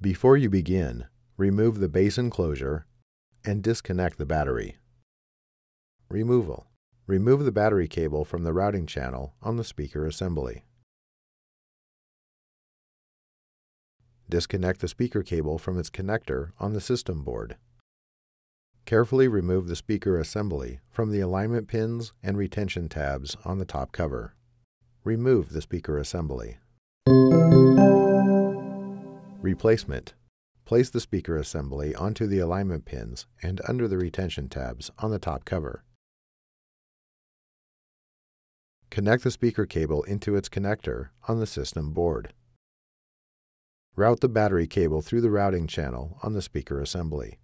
Before you begin, remove the base enclosure and disconnect the battery. Removal. Remove the battery cable from the routing channel on the speaker assembly. Disconnect the speaker cable from its connector on the system board. Carefully remove the speaker assembly from the alignment pins and retention tabs on the top cover. Remove the speaker assembly. Replacement. Place the speaker assembly onto the alignment pins and under the retention tabs on the top cover. Connect the speaker cable into its connector on the system board. Route the battery cable through the routing channel on the speaker assembly.